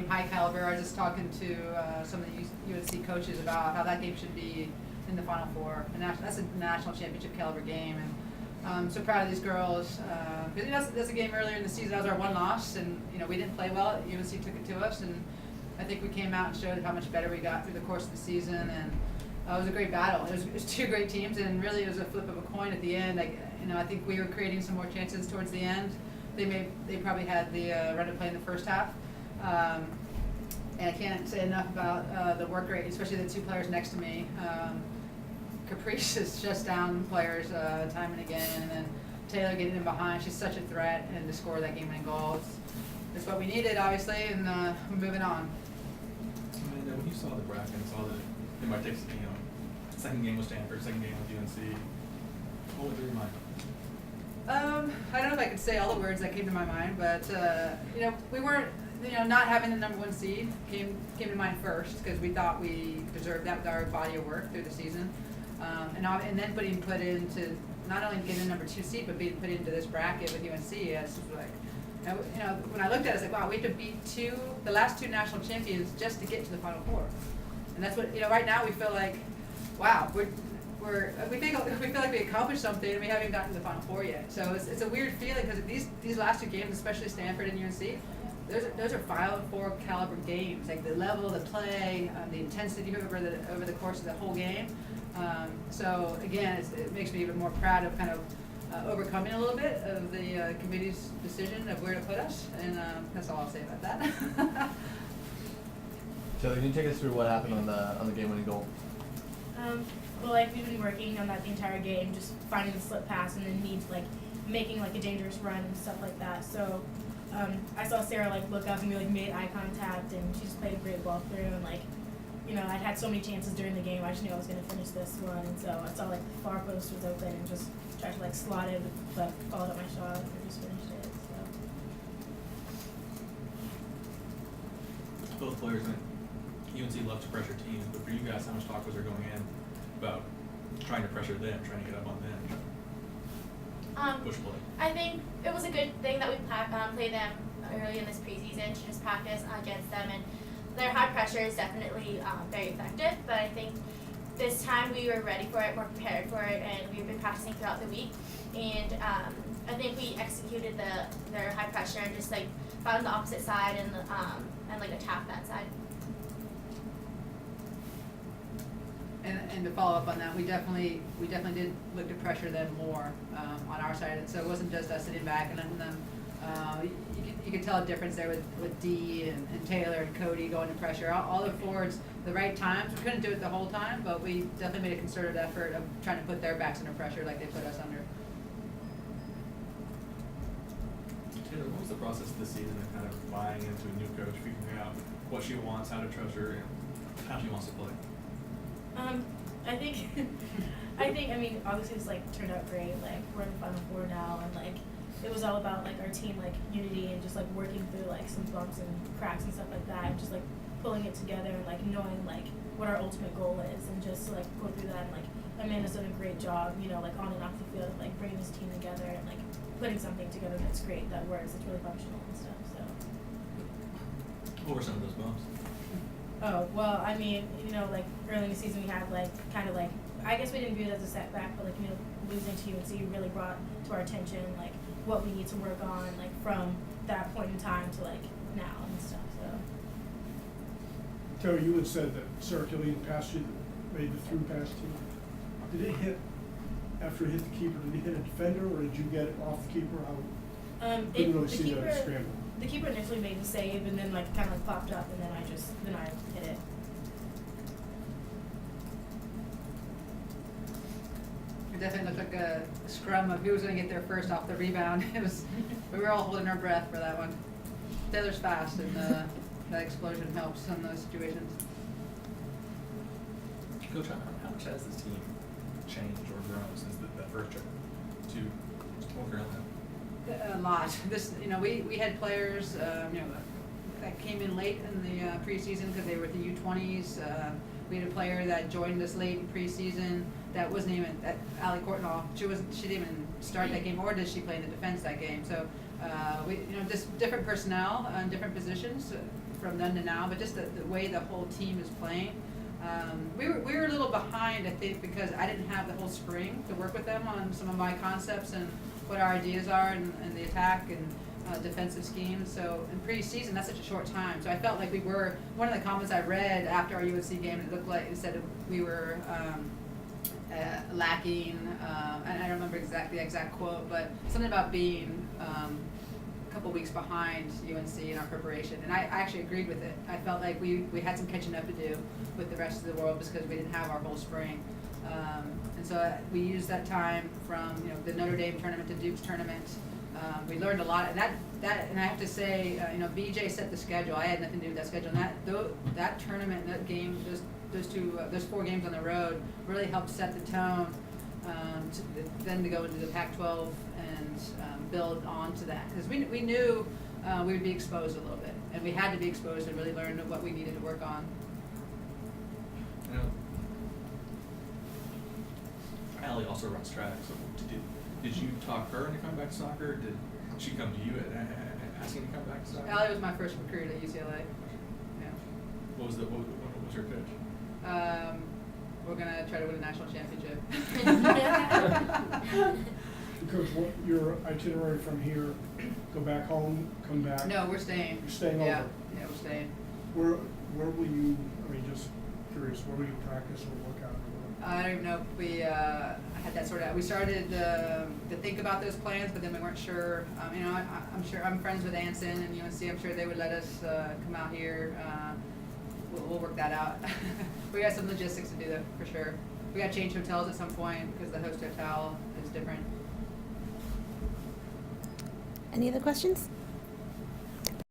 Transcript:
game high caliber. I was just talking to some of the UNC coaches about how that game should be in the Final Four. And that's a national championship caliber game. And I'm so proud of these girls. Because that's a game earlier in the season. That was our one loss, and we didn't play well. UNC took it to us, and I think we came out and showed how much better we got through the course of the season. And it was a great battle. It was two great teams, and really it was a flip of a coin at the end. I think we were creating some more chances towards the end. They probably had the run of play in the first half. And I can't say enough about the work rate, especially the two players next to me. Caprice is just down players time and again, and then Taylor getting in behind. She's such a threat, and to score that game-winning goal, it's what we needed, obviously, and we're moving on. And when you saw the bracket and saw that it might take, second game with Stanford, second game with UNC, what went through your mind? I don't know if I could say all the words that came to my mind, but we weren't. Not having the number one seed came to mind first because we thought we deserved that with our body of work through the season, and then being put into not only getting the number two seed but being put into this bracket with UNC. It's like, when I looked at it, I was like, wow, we have to beat the last two national champions just to get to the Final Four, and that's what right now we feel like, wow, we feel like we accomplished something and we haven't even gotten to the Final Four yet. So it's a weird feeling because these last two games, especially Stanford and UNC. Those are Final Four caliber games. Like the level of the play, the intensity over the course of the whole game. So again, it makes me even more proud of kind of overcoming a little bit of the committee's decision of where to put us, and that's all I'll say about that. Taylor, can you take us through what happened on the game-winning goal? Well, we've been working on that the entire game, just finding the slip pass and then making a dangerous run and stuff like that. So. I saw Sarah look up and we made eye contact, and she just played a great ball through, and I'd had so many chances during the game. I just knew I was gonna finish this one, and so I saw the far post was open and just tried to slot it, but followed up my shot and just finished it. So. Both players in UNC love to pressure teams, but for you guys, how much talk was there going in about trying to pressure them, trying to get up on them? Push play. I think it was a good thing that we played them early in this preseason to just practice against them, and their high pressure is definitely very effective, but I think this time we were ready for it, more prepared for it, and we've been practicing throughout the week, and I think we executed their high pressure and just found the opposite side and attacked that side. And to follow up on that, we definitely did look to pressure them more on our side. So it wasn't just us sitting back and letting them. You could tell a difference there with Dee and Taylor and Cody going to pressure. All the forwards, the right times. We couldn't do it the whole time, but we definitely made a concerted effort of trying to put their backs under pressure like they put us under. Taylor, what was the process this season of kind of buying into a new coach, figuring out what she wants, how to trust her, and how she wants to play? I think, obviously it's turned out great. We're in the Final Four now, and it was all about our team unity and just working through some bumps and cracks and stuff like that, and just pulling it together and knowing what our ultimate goal is, and just go through that. And Amanda's done a great job, on and off the field, bringing this team together and putting something together that's great, that works, it's really functional and stuff. So. What were some of those bumps? Oh, well, early in the season we had I guess we didn't view it as a setback, but losing to UNC really brought to our attention what we need to work on from that point in time to now and stuff. So. Terry, you had said that circulating pass you made the through pass to you. Did it hit after it hit the keeper? Did it hit a defender, or did you get it off the keeper? I couldn't really see that scramble. The keeper initially made the save and then kind of popped up, and then I hit it. It definitely looked like a scrum of who was going to get there first off the rebound. We were all holding our breath for that one. Taylor's fast, and that explosion helps in those situations. Coach, how much has this team changed or grown since that first trip to North Carolina? A lot. We had players, that came in late in the preseason because they were at the U20s. We had a player that joined us late in preseason that wasn't even at Allie Courtnall. She didn't even start that game, or did she play in the defense that game? So Just different personnel and different positions from then to now, but just the way the whole team is playing. We were a little behind, I think, because I didn't have the whole spring to work with them on some of my concepts and what our ideas are and the attack and defensive schemes. So in preseason, that's such a short time. So I felt like we were, one of the comments I read after our UNC game, it looked like, it said we were lacking, and I don't remember the exact quote, but something about being a couple weeks behind UNC in our preparation, and I actually agreed with it. I felt like we had some catching up to do with the rest of the world just because we didn't have our whole spring. And so we used that time from the Notre Dame tournament to Duke's tournament. We learned a lot, and and I have to say, BJ set the schedule. I had nothing to do with that schedule. And that tournament, that game, those 4 games on the road really helped set the tone. Then to go into the Pac-12 and build onto that, because we knew we would be exposed a little bit, and we had to be exposed to really learn what we needed to work on. Allie also runs track, so did you talk her into coming back to soccer? Or did she come to you asking to come back to soccer? Allie was my first recruit at UCLA. Yeah. What was your pitch? We're gonna try to win a national championship. Coach, what your itinerary from here? Go back home, come back? No, we're staying. You're staying Yeah, over? yeah, we're staying. Where will you? I mean, just curious. Where will you practice or work out? I don't even know if we had that sorted out. We started to think about those plans, but then we weren't sure. I'm sure I'm friends with Anson and UNC. I'm sure they would let us come out here. We'll work that out. We got some logistics to do that for sure. We got to change hotels at some point because the host hotel is different. Any other questions?